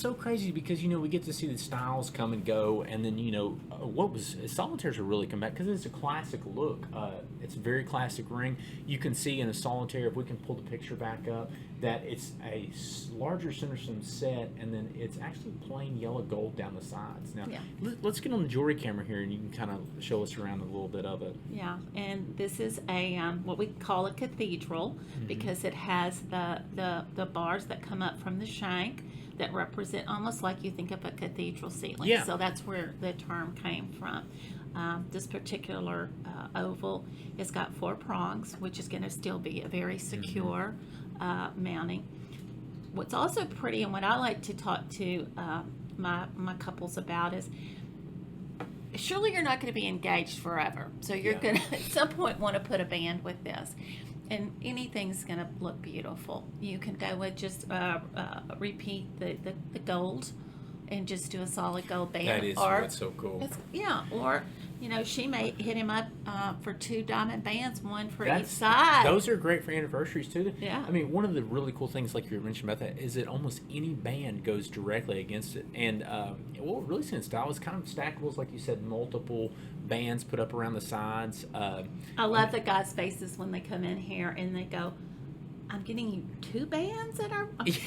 so crazy because, we get to see the styles come and go, and then, solitaires are really come back because it's a classic look. It's a very classic ring. You can see in a solitaire, if we can pull the picture back up, that it's a larger center stem set, and then it's actually plain yellow gold down the sides. Now, let's get on the jewelry camera here, and you can kind of show us around a little bit of it. Yeah, and this is a what we call a cathedral because it has the bars that come up from the shank that represent almost like you think of a cathedral ceiling. Yeah. So that's where the term came from. This particular oval has got 4 prongs, which is going to still be a very secure mounting. What's also pretty, and what I like to talk to my couples about is, surely you're not going to be engaged forever. So you're going to, at some point, want to put a band with this. And anything's going to look beautiful. You can go with just repeat the gold and just do a solid gold band. That is what's so cool. Or, she may hit him up for 2 diamond bands, one for each side. Those are great for anniversaries, too. Yeah. I mean, one of the really cool things, like you mentioned about that, is that almost any band goes directly against it. And what we're really seeing in style is kind of stackables, like you said, multiple bands put up around the sides. I love the guys' faces when they come in here and they go, I'm getting you 2 bands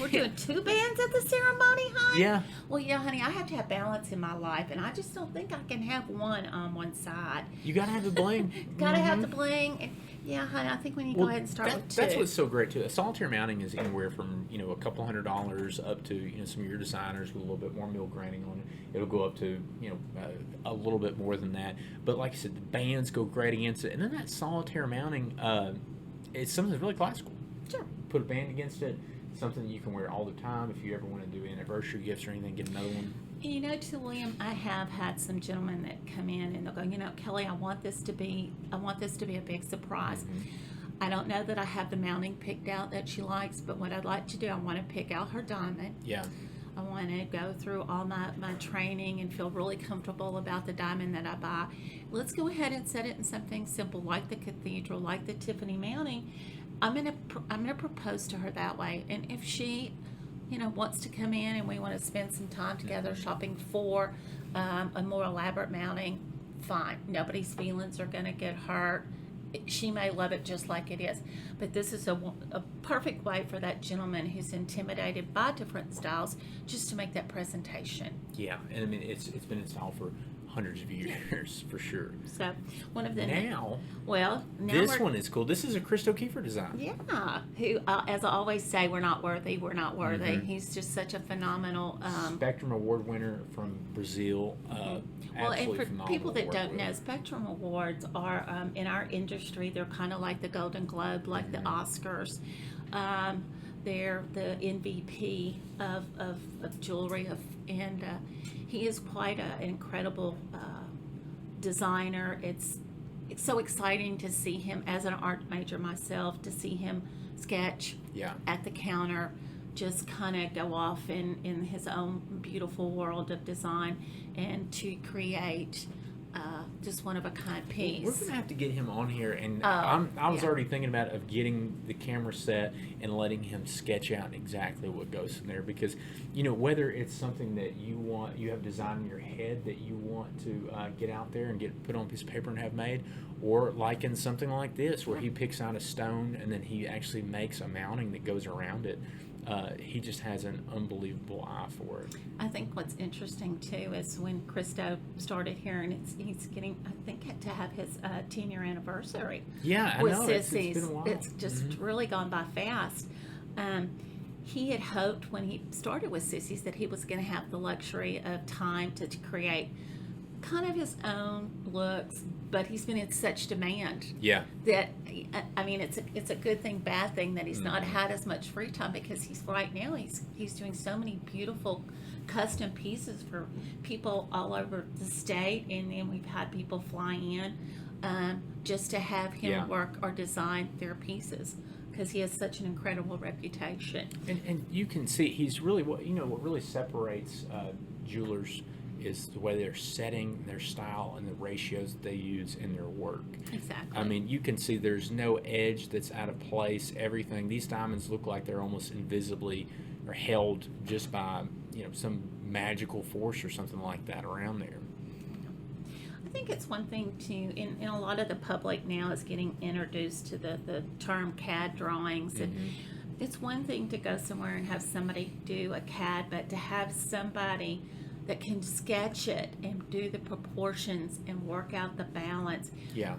we're doing 2 bands at the ceremony, honey? Yeah. Well, honey, I have to have balance in my life, and I just don't think I can have one on one side. You got to have the bling. Gotta have the bling. And, honey, I think we need to go ahead and start with 2. That's what's so great, too. A solitaire mounting is anywhere from, a couple $100 up to, some of your designers with a little bit more mill graining on it. It'll go up to, a little bit more than that. But like I said, the bands go great against it. And then that solitaire mounting, it's something that's really classical. Sure. Put a band against it, something that you can wear all the time. If you ever want to do anniversary gifts or anything, get another one. To William, I have had some gentlemen that come in and they'll go, Kelly, I want this to be a big surprise. I don't know that I have the mounting picked out that she likes, but what I'd like to do, I want to pick out her diamond. Yeah. I want to go through all my training and feel really comfortable about the diamond that I buy. Let's go ahead and set it in something simple like the cathedral, like the Tiffany mounting. I'm gonna propose to her that way, and if she, wants to come in and we want to spend some time together shopping for a more elaborate mounting, fine. Nobody's feelings are gonna get hurt. She may love it just like it is, but this is a perfect way for that gentleman who's intimidated by different styles just to make that presentation. Yeah, and I mean it's been in style for hundreds of years for sure. So one of the now this one is cool. This is a Christo Kiefer design. Yeah, who as I always say, we're not worthy. He's just such a phenomenal Spectrum Award winner from Brazil. Well, and for people that don't know, Spectrum Awards are in our industry, they're kind of like the Golden Globe, like the Oscars. They're the MVP of jewelry, and he is quite an incredible designer. It's so exciting to see him as an art major myself, to see him sketch at the counter, just kind of go off in his own beautiful world of design and to create just one of a kind piece. We're gonna have to get him on here, and I was already thinking about getting the camera set and letting him sketch out exactly what goes in there, because whether it's something that you have design in your head that you want to get out there and get put on a piece of paper and have made, or like in something like this where he picks out a stone and then he actually makes a mounting that goes around it. He just has an unbelievable eye for it. I think what's interesting too is when Christo started here, and he's getting, I think, to have his 10-year anniversary. Yeah, I with know. Sissy's. It's been a while. It's just really gone by fast. He had hoped when he started with Sissy's that he was going to have the luxury of time to create kind of his own looks, but he's been in such demand that I mean it's a good thing, bad thing that he's not had as much free time, because he's doing so many beautiful custom pieces for people all over the state, and then we've had people fly in just to have him work or design their pieces, because he has such an incredible reputation. And you can see he's really what really separates jewelers is the way they're setting their style and the ratios that they use in their work. Exactly. I mean, you can see there's no edge that's out of place. Everything, these diamonds look like they're almost invisibly or held just by some magical force or something like that around there. I think it's one thing to, in a lot of the public now is getting introduced to the term CAD drawings, and it's one thing to go somewhere and have somebody do a CAD, but to have somebody that can sketch it and do the proportions and work out the balance,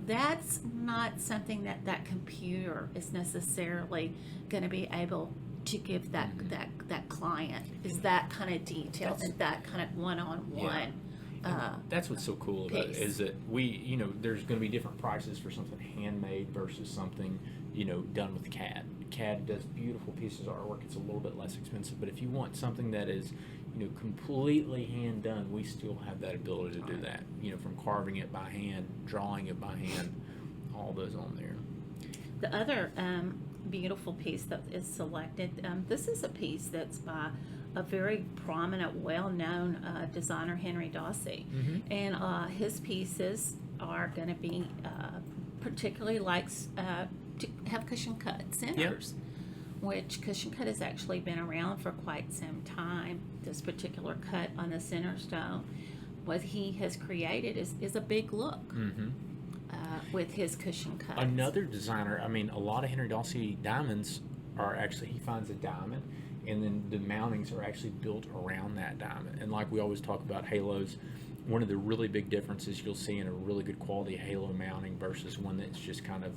that's not something that computer is necessarily going to be able to give that client, is that kind of detail and that kind of one-on-one. That's what's so cool about it, is that there's going to be different prices for something handmade versus something, done with CAD. CAD does beautiful pieces of artwork. It's a little bit less expensive, but if you want something that is, completely hand done, we still have that ability to do that. From carving it by hand, drawing it by hand, all those on there. The other beautiful piece that is selected, this is a piece that's by a very prominent, well-known designer, Henry Dawsey, and his pieces are going to be particularly likes to have cushion cut centers, which cushion cut has actually been around for quite some time. This particular cut on the center stone, what he has created is a big look with his cushion cuts. Another designer, a lot of Henry Dawsey diamonds are actually, he finds a diamond, and then the mountings are actually built around that diamond. And like we always talk about halos, one of the really big differences you'll see in a really good quality halo mounting versus one that's just kind of,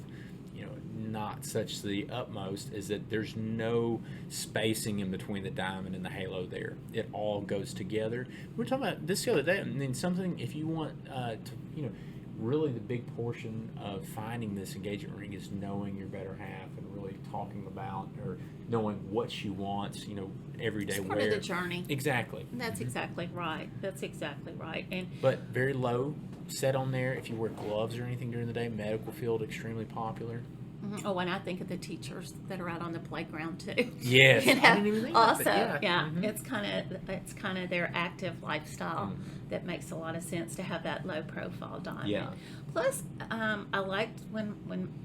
not such the utmost, is that there's no spacing in between the diamond and the halo there. It all goes together. We were talking about this the other day, something, if you want to, really the big portion of finding this engagement ring is knowing your better half and really talking about or knowing what she wants, every day it's wear. Part of the journey. Exactly. That's exactly right. That's exactly right. But very low set on there. If you wear gloves or anything during the day, medical field, extremely popular. Oh, and I think of the teachers that are out on the playground too. Yes, I didn't even think also, about that. it's kind of their active lifestyle that makes a lot of sense to have that low profile diamond. Yeah. Plus, I liked when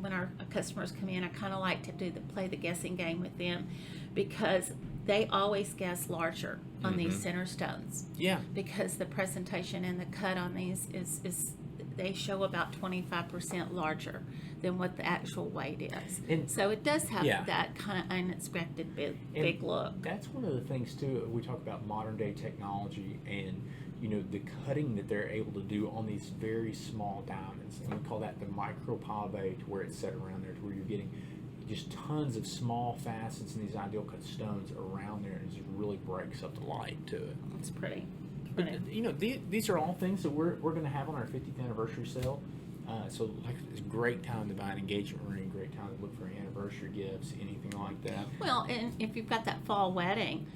our customers come in, I kind of like to play the guessing game with them, because they always guess larger on these center stones. Yeah. Because the presentation and the cut on these is they show about 25% larger than what the actual weight is. And so it does have that kind of unexpected big look. That's one of the things too, we talk about modern day technology and the cutting that they're able to do on these very small diamonds, and we call that the micro pave, to where it's set around there, to where you're getting just tons of small facets in these ideal cut stones around there, and it just really breaks up the light to it. It's pretty. But these are all things that we're going to have on our 50th anniversary sale. So it's a great time to buy an engagement ring, great time to look for anniversary gifts, anything like that. Well, and if you've got that fall wedding,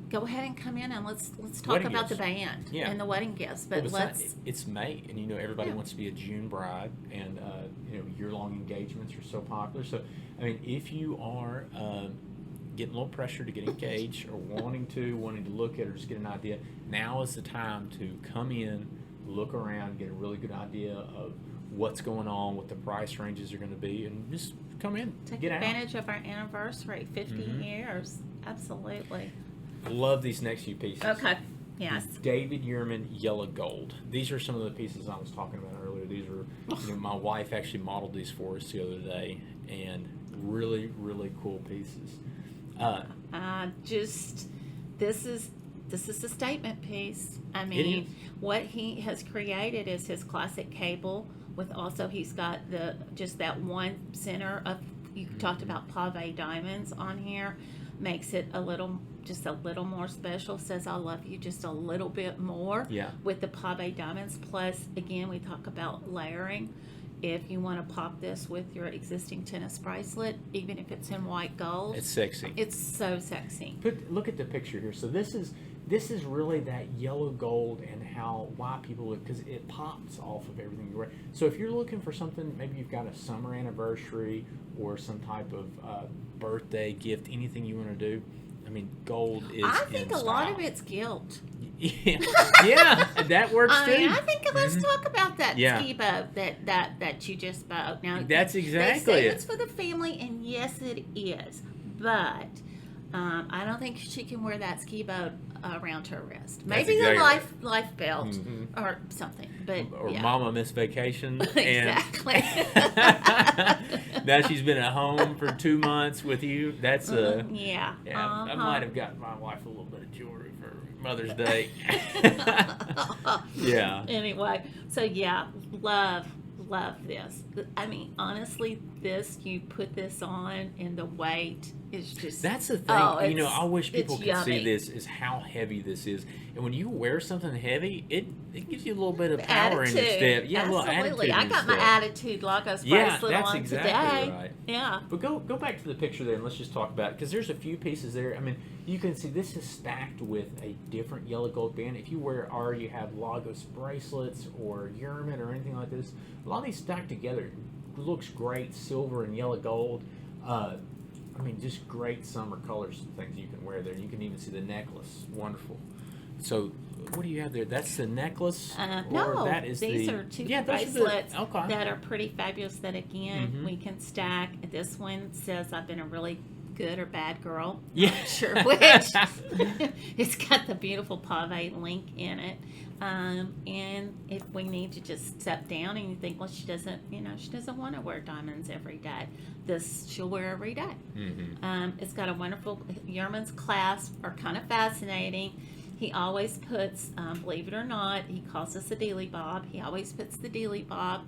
go ahead and come in and let's talk Wedding about gifts. the band and the wedding gifts. But it's May, and everybody wants to be a June bride, and year-long engagements are so popular. So if you are getting a little pressure to get engaged or wanting to look at or just get an idea, now is the time to come in, look around, get a really good idea of what's going on, what the price ranges are going to be, and just come in, take get advantage of our anniversary, 50 years. Absolutely. Love these next few pieces. Okay. Yes. David Yurman Yellow Gold. These are some of the pieces I was talking about earlier. These are, my wife actually modeled these for us the other day, and really, really cool pieces. This is a statement piece. What he has created is his classic cable with also he's got just that one center of, you talked about pave diamonds on here, makes it just a little more special, says I love you just a little bit more with the pave diamonds. Plus, again, we talk about layering. If you want to pop this with your existing tennis bracelet, even if it's in white gold, it's sexy. It's so sexy. Look at the picture here. So this is really that yellow gold, and why people look, because it pops off of everything you wear. So if you're looking for something, maybe you've got a summer anniversary or some type of birthday gift, anything you want to do, gold is I think in a lot style. of it's guilt. Yeah, that works too. I think let's talk about that ski boat that you just bought. Now that's exactly they say it. it's for the family, and yes, it is. But I don't think she can wear that ski boat around her wrist. That's Maybe exactly the life belt or something. But or yeah. Mama missed vacation. Exactly. Now she's been at home for 2 months with you. That's yeah. I might have gotten my wife a little bit of jewelry for Mother's Day. Yeah. Anyway, so yeah, love this. I mean, honestly, you put this on and the weight is just. That's the thing. I wish people could yummy. see this, is how heavy this is. And when you wear something heavy, it gives you a little bit of power in your step. Yeah, absolutely. a little attitude. I got my attitude Lagos bracelet that's on exactly today. right. Yeah. But go back to the picture there and let's just talk about it, because there's a few pieces there. I mean, you can see this is stacked with a different yellow gold band. If you you have Lagos bracelets or Yerman or anything like this, a lot of these stacked together looks great, silver and yellow gold. I mean, just great summer colors and things you can wear there. You can even see the necklace. Wonderful. So, what do you have there? That's the necklace? No, that is these are two bracelets that are pretty fabulous that, again, we can stack. This one says, I've been a really good or bad girl. Yeah. Not sure which. It's got the beautiful pave link in it. And if we need to just step down and you think, well, she doesn't want to wear diamonds every day. This she'll wear every day. It's got a wonderful, Yerman's clasps are kind of fascinating. He always puts, believe it or not, he calls this a dealy bob. He always puts the dealy bob,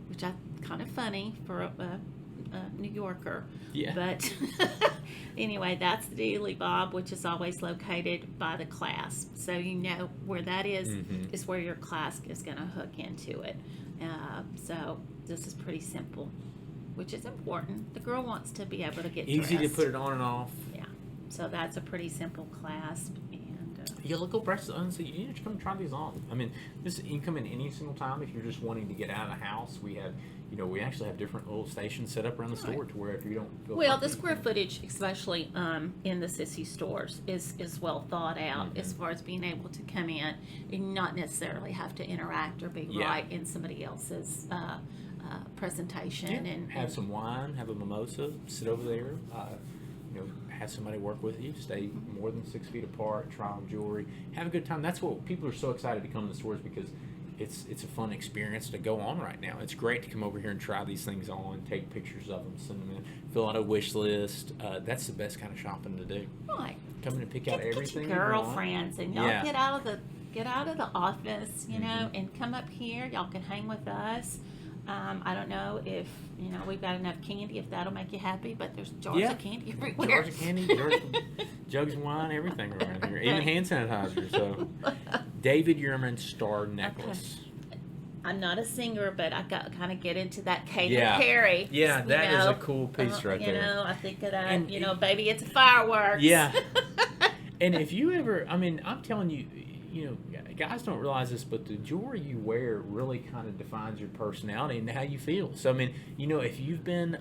which I kind of funny for a New Yorker. Yeah. But anyway, that's the dealy bob, which is always located by the clasp. So you know where that is where your clasp is going to hook into it. So this is pretty simple, which is important. The girl wants to be able to get easy dressed. to put it on and off. Yeah. So that's a pretty simple clasp. Yellow gold bracelets. Honestly, you need to come try these on. I mean, you can come in any single time if you're just wanting to get out of the house. We have, we actually have different little stations set up around the store to where if you don't feel well, the square footage, especially in the Sissy stores, is well thought out as far as being able to come in and not necessarily have to interact or be right in somebody else's presentation and have some wine, have a mimosa, sit over there. Have somebody work with you, stay more than 6 feet apart, try on jewelry, have a good time. That's what people are so excited to come to the stores, because it's a fun experience to go on right now. It's great to come over here and try these things on, take pictures of them, send them in, fill out a wish list. That's the best kind of shopping to do. Right. Come in and pick out everything. Get your girlfriends and y'all get out of the office, and come up here. Y'all can hang with us. I don't know if we've got enough candy, if that'll make you happy, but there's jars of candy everywhere. Jars of candy, jugs of wine, everything around here, even hand sanitizer. So, David Yerman star necklace. Okay. I'm not a singer, but I kind of get into that Katy Perry. Yeah, that is a cool piece right there. I think of that. Baby, it's a fireworks. Yeah. And if you ever, I'm telling you. Guys don't realize this, but the jewelry you wear really kind of defines your personality and how you feel. So, if you've been...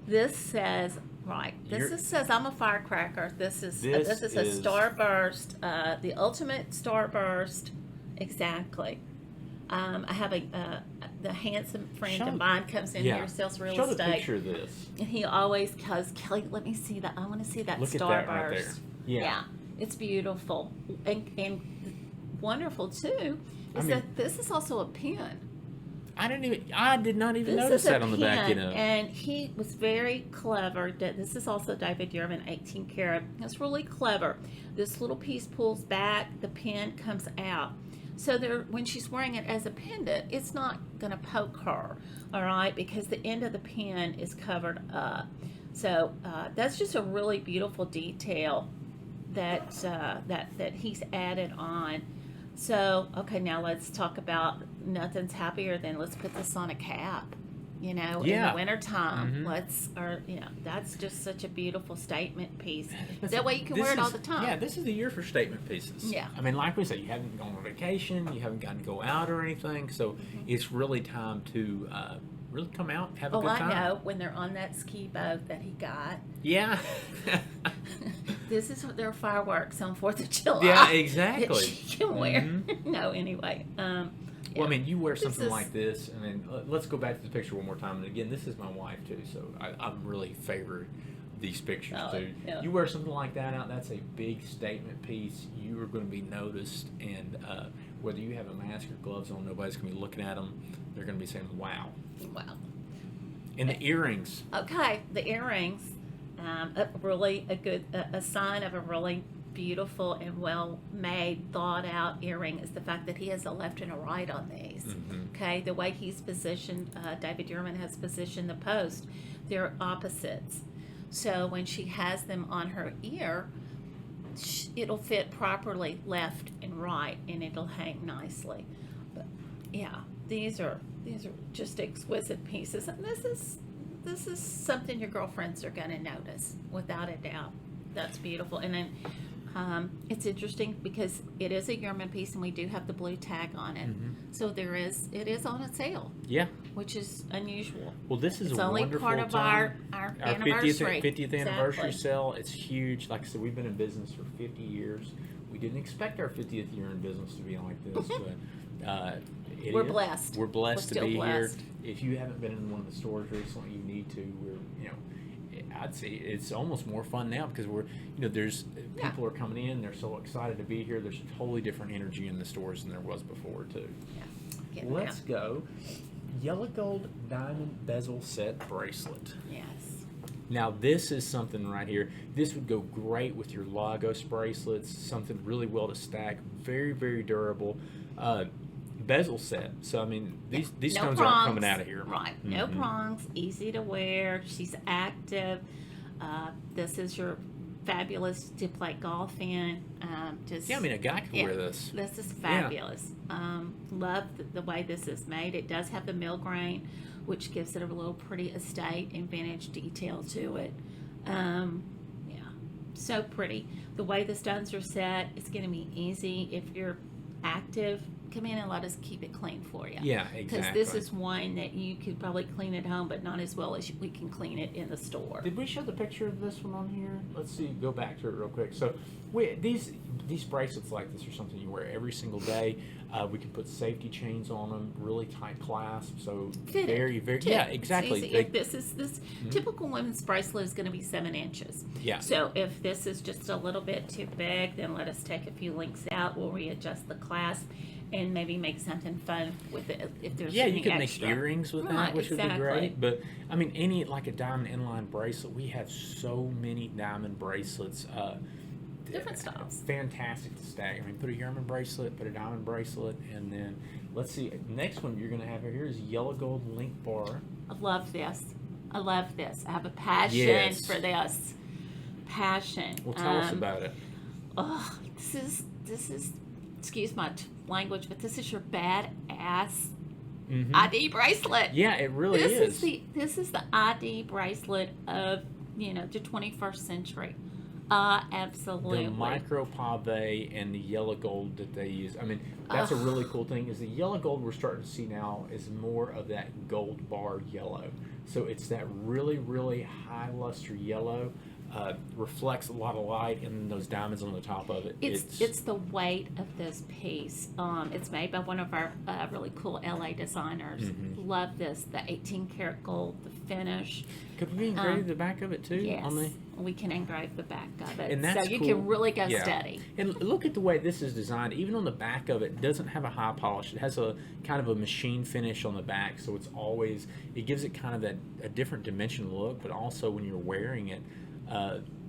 this says, I'm a firecracker. This is a starburst, the ultimate starburst. Exactly. I have the handsome friend of mine comes in here, sells real estate. Show the picture of this. And he always goes, Kelly, let me see that. I want to see that Look starburst. At that right there. Yeah. It's beautiful. And wonderful too is that this is also a pen. I did not even notice that on the back. And he was very clever. This is also David Yerman 18 karat. It's really clever. This little piece pulls back, the pen comes out. So when she's wearing it as a pendant, it's not going to poke her, all right, because the end of the pen is covered up. So that's just a really beautiful detail that he's added on. So, okay, now let's talk about nothing's happier than let's put this on a cap, in the wintertime. That's just such a beautiful statement piece. That way you can wear it all the time. Yeah, this is the year for statement pieces. Yeah. Like we said, you haven't gone on vacation, you haven't gotten to go out or anything, so it's really time to really come out, have a good time. I know, when they're on that ski boat that he got. Yeah. This is their fireworks on 4th of July. Yeah, exactly. That she can wear. No, anyway. Well, you wear something like this, and then let's go back to the picture one more time. And again, this is my wife too, so I'm really favored these pictures Oh, too. yeah. You wear something like that out, that's a big statement piece. You are going to be noticed, and whether you have a mask or gloves on, nobody's going to be looking at them. They're going to be saying, wow. Wow. And the earrings. Okay, the earrings, a sign of a really beautiful and well-made, thought-out earring is the fact that he has a left and a right on these. Mm-hmm. Okay, the way he's positioned, David Dearman has positioned the post, they're opposites. So when she has them on her ear, it'll fit properly left and right, and it'll hang nicely. But yeah, these are just exquisite pieces, and this is something your girlfriends are going to notice without a doubt. That's beautiful. And then it's interesting because it is a Yeoman piece, and we do have the blue tag on it. Mm-hmm. So it is on a sale. Yeah. Which is unusual. Well, this is It's a only wonderful part of time. our 50th anniversary. anniversary Exactly. sale. It's huge. Like I said, we've been in business for 50 years. We didn't expect our 50th year in business to be like this, but We're blessed. We're blessed We're to still be blessed. here. If you haven't been in one of the stores recently, you need to. I'd say it's almost more fun now because there's people are coming in. They're so excited to be here. There's a totally different energy in the stores than there was before too. Yeah. Let's go. Yellow gold diamond bezel set bracelet. Yes. Now this is something right here. This would go great with your Lagos bracelets. Something really well to stack. Very, very durable. Bezel set. So I mean, these No stones prongs. aren't coming out of here. Right. No prongs. Easy to wear. She's active. This is your fabulous to play golf in. Yeah, I mean a guy could wear this. This is fabulous. Love the way this is made. It does have the mill grain, which gives it a little pretty estate and vintage detail to it. Yeah, so pretty. The way the stones are set, it's going to be easy. If you're active, come in and let us keep it clean for you. Yeah, exactly. Because this is one that you could probably clean at home, but not as well as we can clean it in the store. Did we show the picture of this one on here? Let's see. Go back to it real quick. So, these bracelets like this are something you wear every single day. We can put safety chains on them, really tight clasp. So Fitted, very, very too. yeah, exactly. It's easy. If this typical women's bracelet is going to be 7 inches. Yeah. So if this is just a little bit too big, then let us take a few links out. We'll readjust the clasp and maybe make something fun with it if there's any you could extra. make earrings with that, Right, which would be exactly. great. But I mean, like a diamond inline bracelet, we have so many diamond bracelets. Different styles. Fantastic to stack. I mean, put a Yeoman bracelet, put a diamond bracelet, and then let's see. Next one you're going to have here is yellow gold link bar. I love this. I have a passion Yes. for this. Passion. Well, tell us about it. Oh, this is. Excuse my language, but this is your badass Mhm. ID bracelet. Yeah, it really is. This is the ID bracelet of the 21st century. Absolutely. The micro pave and the yellow gold that they use. I mean, that's a really cool thing. Is the yellow gold we're starting to see now is more of that gold bar yellow. So it's that really, really high luster yellow. Reflects a lot of light, and then those diamonds on the top of it. It's the weight of this piece. It's made by one of our really cool LA designers. Mhm. Love this. The 18 karat gold, the finish. Could we engrave the back of it too? Yes, On the... we can engrave the back of it. And that's so you cool. can really go Yeah. steady. And look at the way this is designed. Even on the back of it, it doesn't have a high polish. It has a kind of a machine finish on the back, so it gives it kind of a different dimensional look. But also when you're wearing it,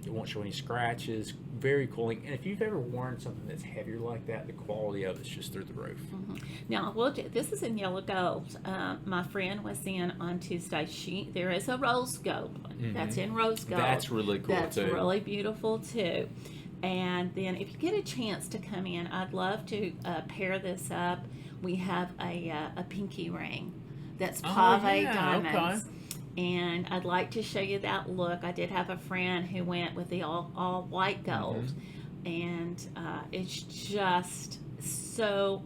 it won't show any scratches. Very cool. And if you've ever worn something that's heavier like that, the quality of it's just through the roof. Mm-hmm. Now, this is in yellow gold. My friend was in on Tuesday. There is a rose gold one. Mm-hmm. That's in rose gold. That's really cool That's too. really beautiful too. And then if you get a chance to come in, I'd love to pair this up. We have a pinky ring that's pave diamonds. Okay. And I'd like to show you that look. I did have a friend who went with the all white gold, and it's just so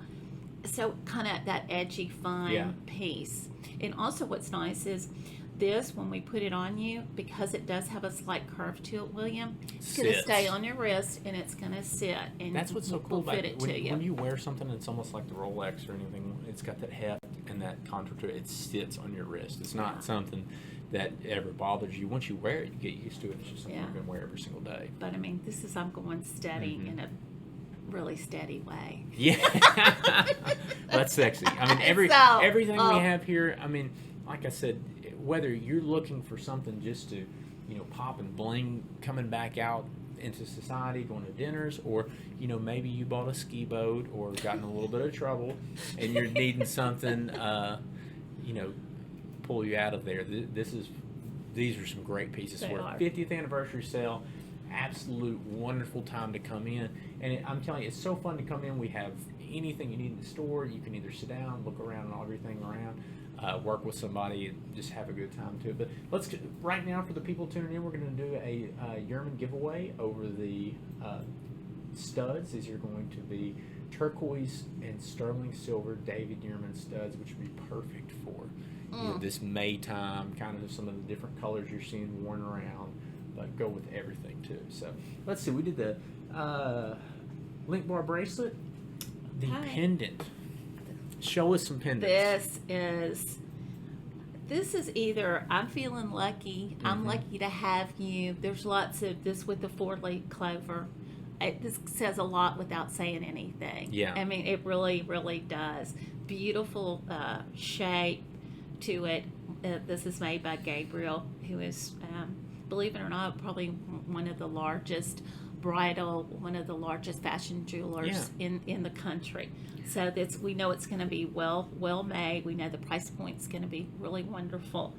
kind of that edgy, fine piece. And also, what's nice is this, when we put it on you, because it does have a slight curve to it, William, it's going to stay on your wrist and it's going to sit. And that's what's so cool we'll about fit it. it to you. When you wear something that's almost like the Rolex or anything, it's got that heft and that contour to it. It sits on your wrist. It's not something that ever bothers you. Once you wear it, you get used to it. It's just something Yeah. you're going to wear every single day. But I mean, I'm going steady in a really steady way. Yeah. Well, that's sexy. I mean, everything we have here, I mean, like I said, whether you're looking for something just to, pop and bling coming back out into society, going to dinners, or, maybe you bought a ski boat or got in a little bit of trouble and you're needing something, pull you out of there. These are some great pieces They for are. 50th anniversary sale. Absolute wonderful time to come in, and I'm telling you, it's so fun to come in. We have anything you need in the store. You can either sit down, look around and everything around, work with somebody, just have a good time too. But right now, for the people tuning in, we're going to do a Yerman giveaway over the studs. These are going to be turquoise and sterling silver David Yerman studs, which would be perfect for this May time, kind of some of the different colors you're seeing worn around, but go with everything too. So let's see, we did the link bar bracelet, the pendant. Show us some pendants. This is either I'm feeling lucky, I'm lucky to have you. There's lots of this with the 4-leaf clover. This says a lot without saying anything. Yeah. I mean, it really, really does. Beautiful shape to it. This is made by Gabriel, who is, believe it or not, probably one of the largest fashion jewelers in the country. So we know it's going to be well made. We know the price point's going to be really wonderful.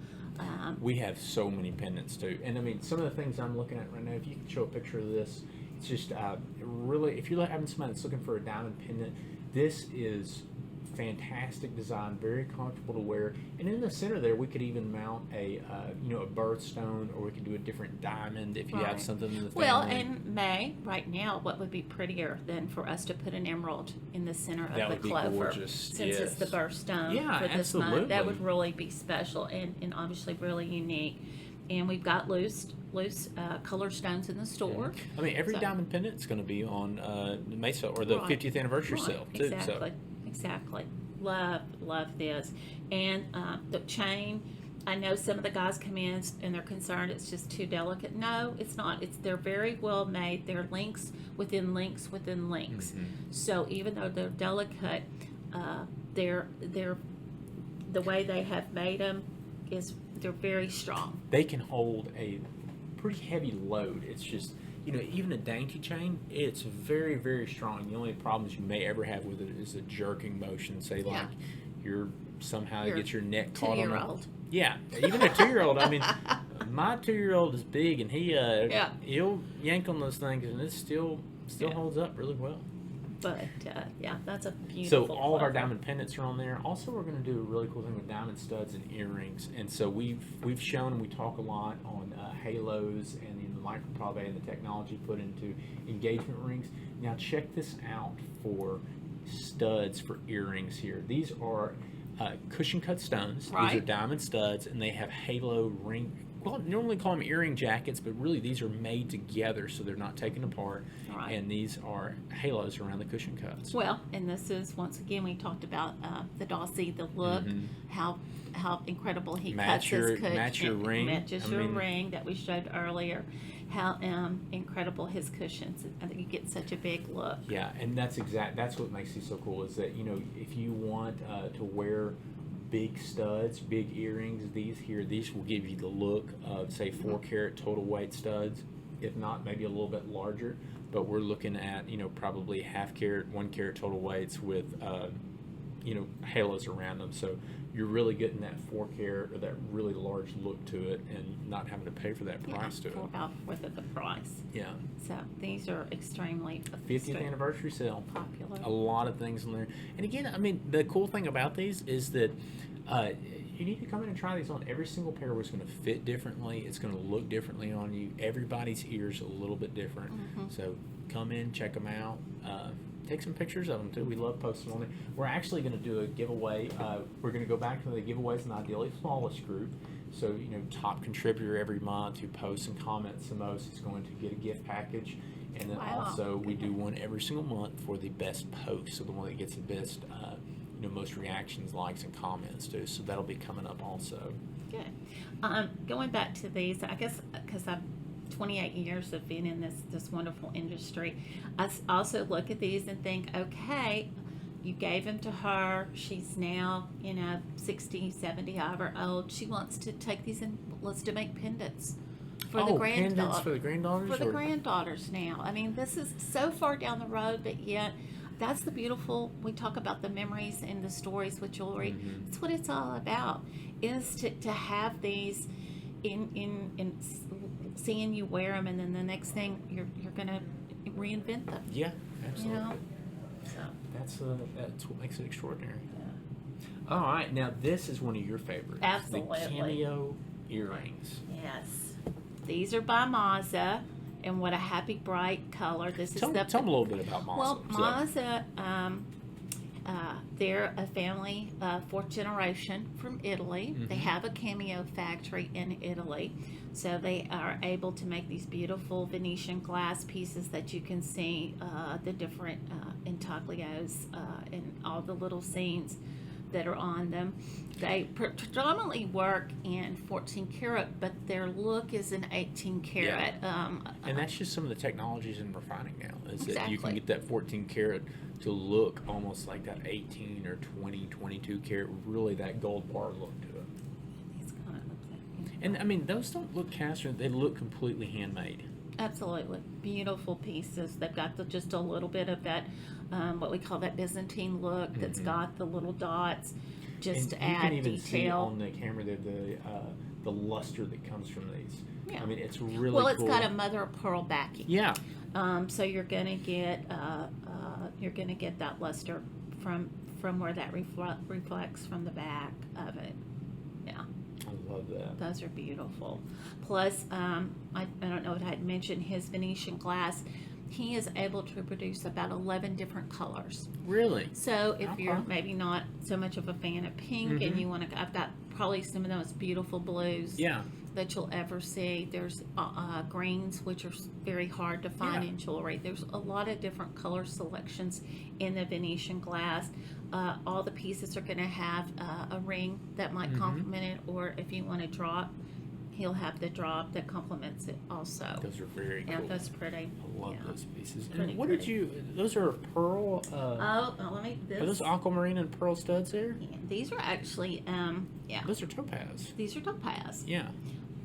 We have so many pendants too, and I mean, some of the things I'm looking at right now, if you can show a picture of this, it's just really, if you're having somebody that's looking for a diamond pendant, this is fantastic design, very comfortable to wear. And in the center there, we could even mount a birthstone, or we could do a different diamond if you have something in the family. Well, and May, right now, what would be prettier than for us to put an emerald in the center of the clover? That would be gorgeous. Since it's the birthstone for this month, that would really be special and obviously really unique. And we've got loose color stones in the store. I mean, every diamond pendant is going to be on the May sale or the 50th anniversary sale too. Exactly. Love this. And the chain, I know some of the guys come in and they're concerned it's just too delicate. No, it's not. They're very well made. They're links within links within links. So even though they're delicate, they're the way they have made them is they're very strong. They can hold a pretty heavy load. It's just, even a dainty chain, it's very, very strong. The only problems you may ever have with it is a jerking motion. Say, like, you're somehow get your neck caught on it. Yeah, even a 2-year-old. I mean, my 2-year-old is big, and he'll yank on those things, and it still holds up really well. But that's a beautiful. So all of our diamond pendants are on there. Also, we're going to do a really cool thing with diamond studs and earrings. And so we've shown, and we talk a lot on halos and the microprove and the technology put into engagement rings. Now check this out for studs for earrings here. These are cushion cut stones. Right. These are diamond studs, and they have halo ring. Well, normally call them earring jackets, but really these are made together, so they're not taken apart. Right. And these are halos around the cushion cuts. Well, and this is, once again, we talked about the Dossie, the look, how incredible he cuts his cushion. Match your ring. Matches your ring that we showed earlier. How incredible his cushions. I think you get such a big look. Yeah, and that's what makes these so cool, is that, if you want to wear big studs, big earrings, these will give you the look of, say, 4-carat total weight studs, if not maybe a little bit larger. But we're looking at, probably 1/2-carat, 1-carat total weights with, halos around them. So you're really getting that 4-carat or that really large look to it, and not having to pay for that price to it. About worth the price. Yeah. So these are extremely 50th anniversary sale. Popular. A lot of things in there. And again, I mean, the cool thing about these is that you need to come in and try these on. Every single pair was going to fit differently. It's going to look differently on you. Everybody's ears a little bit different. So come in, check them out. Take some pictures of them too. We love posting on there. We're actually going to do a giveaway. We're going to go back to the giveaways and Ideally Flawless group. So, top contributor every month who posts and comments the most is going to get a gift package. And then also we do one every single month for the best post. So the one that gets the best, most reactions, likes, and comments too. So that'll be coming up also. Good. Going back to these, I guess because I've 28 years of being in this wonderful industry, also look at these and think, okay, you gave them to her. She's now, 60, 70, however old. She wants to take these and wants to make pendants for the granddaughter. Pendants for the granddaughters? For the granddaughters now. I mean, this is so far down the road, but yet that's the beautiful, we talk about the memories and the stories with jewelry. Mm-hmm. That's what it's all about, is to have these in seeing you wear them, and then the next thing you're going to reinvent them. Yeah, absolutely. So. That's what makes it extraordinary. Yeah. All right, now this is one of your favorites. Absolutely. The cameo earrings. Yes. These are by Mazza, and what a happy, bright color. Tell me a little bit about Mazza. Well, Mazza, they're a family, fourth generation from Italy. Mm-hmm. They have a cameo factory in Italy. So they are able to make these beautiful Venetian glass pieces that you can see the different intaglios and all the little scenes that are on them. They predominantly work in 14 karat, but their look is in 18 karat. Yeah. And that's just some of the technologies in refining now, is Exactly. that you can get that 14 karat to look almost like that 18 or 20, 22 karat, really that gold bar look to it. And I mean, those don't look cast, they look completely handmade. Absolutely. Beautiful pieces. They've got just a little bit of that, what we call that Byzantine look, that's got the little dots, just to add detail. You can even see on the camera there the luster that comes from these. Yeah. I mean, it's really cool. Well, it's cool. got a mother of pearl backing. Yeah. So you're gonna get that luster from where that reflects from the back of it. Yeah. I love that. Those are beautiful. Plus, I don't know if I had mentioned his Venetian glass. He is able to produce about 11 different colors. Really? So if you're maybe not so much of a fan of pink and you want to, I've got probably some of the most beautiful blues that you'll ever see. There's greens, which are very hard to find in jewelry. There's a lot of different color selections in the Venetian glass. All the pieces are going to have a ring that might complement it, or if you want to drop, he'll have the drop that complements it also. Those are very cool. Yeah, that's pretty. I love those pieces. Pretty And what did you, those are pearl, this. are those aquamarine and pearl studs there? Yeah, these are actually, Those are topaz. These are topaz. Yeah.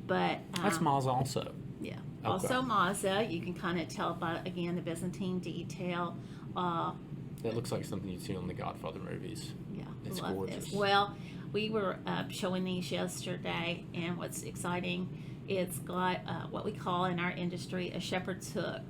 But. That's Mazza also. Yeah. Okay. Also Mazza, you can kind of tell by, again, the Byzantine detail. That looks like something you'd see on the Godfather movies. Yeah. It's love gorgeous. This. Well, we were showing these yesterday, and what's exciting, it's got what we call in our industry a shepherd's hook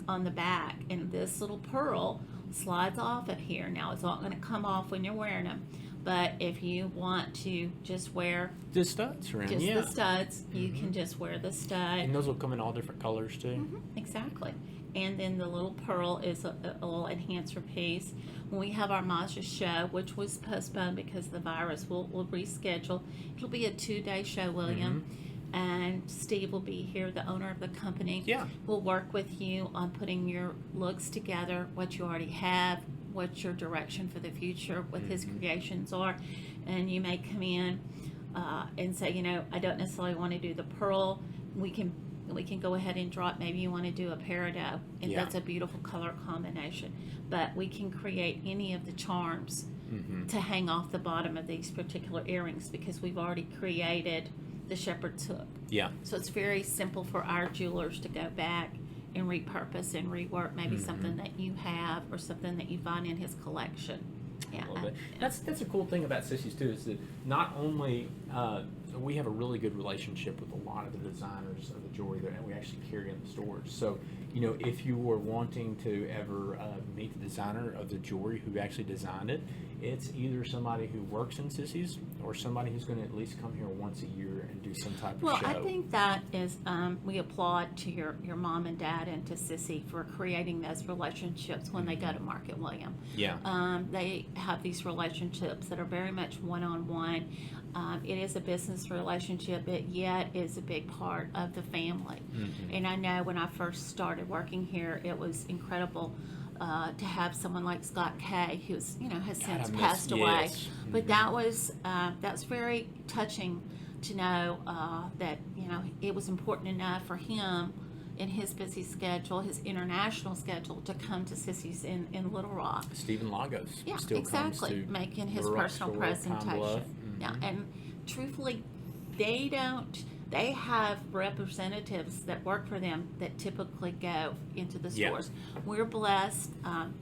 on the back, and this little pearl slides off of here. Now, it's not going to come off when you're wearing them, but if you want to just wear the studs around, just the studs, you can just wear the stud. And those will come in all different colors too. Exactly. And then the little pearl is a little enhancer piece. When we have our Mazda show, which was postponed because of the virus, we'll reschedule. It'll be a 2-day show, William. And Steve will be here, the owner of the company. Yeah. We'll work with you on putting your looks together, what you already have, what your direction for the future, what his creations are. And you may come in and say, I don't necessarily want to do the pearl. We can go ahead and drop. Maybe you want to do a peridot, and that's a beautiful color combination. But we can create any of the charms to hang off the bottom of these particular earrings, because we've already created the shepherd's hook. Yeah. So it's very simple for our jewelers to go back and repurpose and rework maybe something that you have or something that you find in his collection. Yeah. I love it. That's a cool thing about Sissy's too, is that not only we have a really good relationship with a lot of the designers of the jewelry that we actually carry in the stores. So, if you were wanting to ever meet the designer of the jewelry who actually designed it, it's either somebody who works in Sissy's or somebody who's going to at least come here once a year and do some type of show. Well, I think that is, we applaud to your mom and dad and to Sissy for creating those relationships when they go to market, William. Yeah. They have these relationships that are very much one-on-one. It is a business relationship, it yet is a big part of the family. And I know when I first started working here, it was incredible to have someone like Scott Kay, who's has since passed away. But that's very touching to know that, you know, it was important enough for him in his busy schedule, his international schedule, to come to Sissy's in Little Rock. Stephen Lagos Yeah, still exactly. comes to Making his Little Rock personal Store, Pine presentation. Bluff. Yeah, and truthfully, they have representatives that work for them that typically go into the Yeah. stores. We're blessed,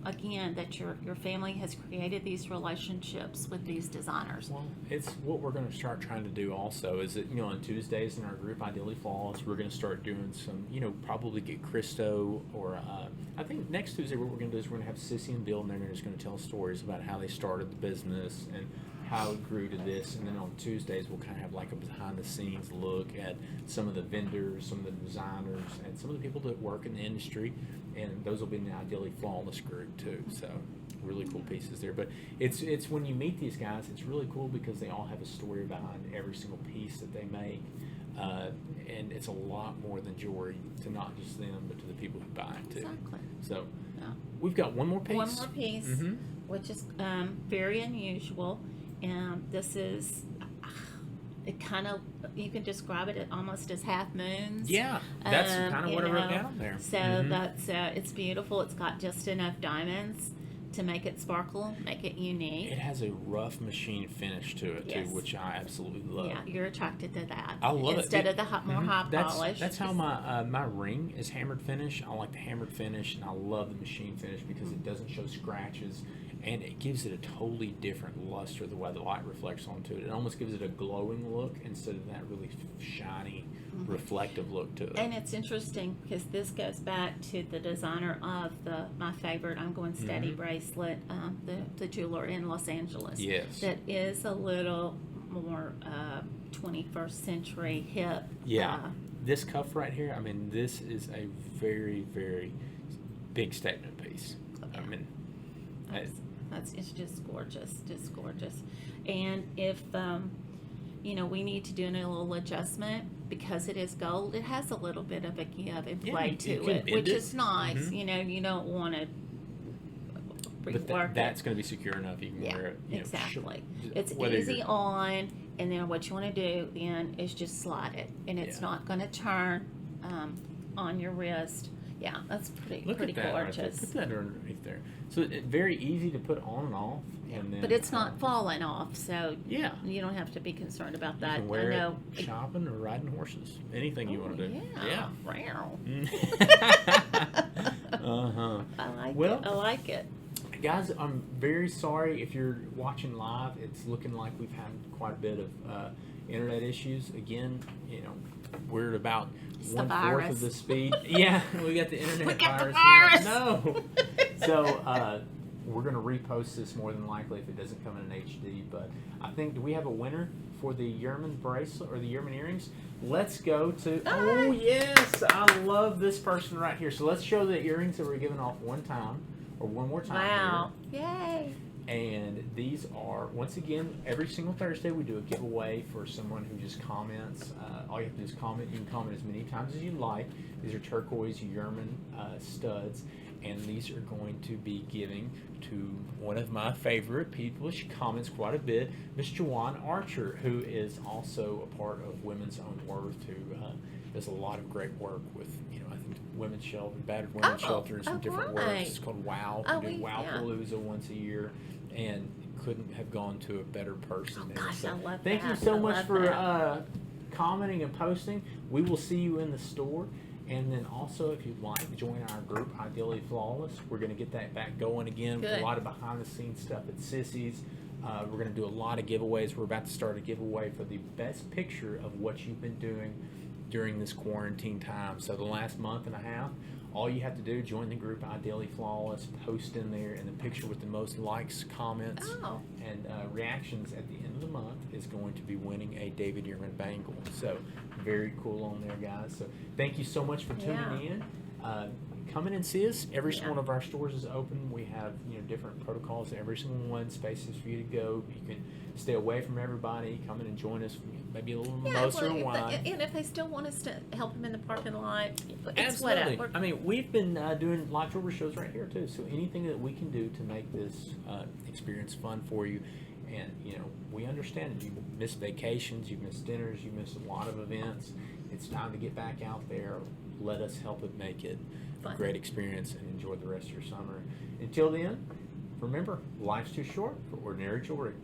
again, that your family has created these relationships with these designers. Well, it's what we're going to start trying to do also is that, you know, on Tuesdays in our group, Ideally Flawless, we're going to start doing some, you know, probably get Christo or I think next Tuesday what we're going to do is we're going to have Sissy and Bill, and they're just going to tell stories about how they started the business and how it grew to this. And then on Tuesdays we'll kind of have like a behind the scenes look at some of the vendors, some of the designers, and some of the people that work in the industry, and those will be in the Ideally Flawless group too. So really cool pieces there. But it's when you meet these guys, it's really cool because they all have a story behind every single piece that they make, and it's a lot more than jewelry to not just them but to the people who buy it too. Exactly. So Yeah. we've got one more piece. One more piece, Mhm. which is very unusual. This is, it kind of, you can describe it almost as half moons. Yeah, that's kind of you what I wrote know. down there. So Mhm. that's, it's beautiful. It's got just enough diamonds to make it sparkle, make it unique. It has a rough machine finish to it Yes. too, which I absolutely love. Yeah, you're attracted to that. I love it. Instead of the more Mhm. high polish. That's how my ring is hammered finish. I like the hammered finish, and I love the machine finish because it doesn't show scratches, and it gives it a totally different luster the way the light reflects onto it. It almost gives it a glowing look instead of that really shiny, reflective look to it. And it's interesting because this goes back to the designer of my favorite I'm Going Steady bracelet, the jeweler in Los Angeles. Yes. That is a little more 21st century hip. Yeah. This cuff right here, I mean, this is a very, very big statement piece. I mean, It's just gorgeous, And if you know, we need to do a little adjustment because it is gold. It has a little bit of a give and play you to can it, bend which it. is nice. Mhm. You know, you don't want to but rework that's it. going to be secure enough you can Yeah, wear it. You know, exactly. sh- It's whether easy you're- on, and then what you want to do then is just slide it, and it's Yeah. not going to turn on your wrist. Yeah, that's pretty Look at that right there. gorgeous. Put that underneath there. So it's very easy to put on and off. And then, But it's not falling off, so Yeah. you don't have to be concerned about You that. can wear I know. it shopping or riding horses. Anything you want to do. Yeah. Wow. Uh-huh. I like Well, it. I like it. Guys, I'm very sorry if you're watching live. It's looking like we've had quite a bit of internet issues. Again, you know, we're at about It's the 1/4 virus. of the speed. Yeah, we got the internet We got the virus. virus. No. So we're going to repost this more than likely if it doesn't come in an HD. But I think, do we have a winner for the Yerman bracelet or the Yerman earrings? Let's go to, oh yes, I love this person right here. So let's show the earrings that we're giving off one more time Wow. here. Yay. And these are, once again, every single Thursday we do a giveaway for someone who just comments. All you have to do is comment. You can comment as many times as you like. These are turquoise Yerman studs. And these are going to be giving to one of my favorite people. She comments quite a bit, Miss Joanne Archer, who is also a part of Women's Own Worth, who does a lot of great work with, you know, I think women's shelter, battered women's shelter, and some different right. works. It's called WOW. Oh, We do yeah. Wowpalooza once a year, and couldn't have gone to a better person. there. gosh, So I love thank you that. so I much love for that. commenting and posting. We will see you in the store. And then also, if you'd like, join our group, Ideally Flawless. We're going to get that back going again with Good. a lot of behind-the-scenes stuff at Sissy's. We're going to do a lot of giveaways. We're about to start a giveaway for the best picture of what you've been doing during this quarantine time. So the last month and a half, all you have to do, join the group Ideally Flawless, post in there, and the picture with the most likes, comments, and reactions at the end of the month is going to be winning a David Yerman bangle. So very cool on there, guys. So thank you so much for tuning in. Come in and see us. Every single one of our stores is open. We have, you know, different protocols in every single one, spaces for you to go. You can stay away from everybody. Come in and join us. Maybe a little mimosa or wine. And if they still want us to help them in the parking lot, it's Absolutely. whatever. I mean, we've been doing live jewelry shows right here too. So anything that we can do to make this experience fun for you, And we understand you miss vacations, you miss dinners, you miss a lot of events. It's time to get back out there. Let us help it make it a great experience and enjoy the rest of your summer. Until then, remember, life's too short for ordinary jewelry.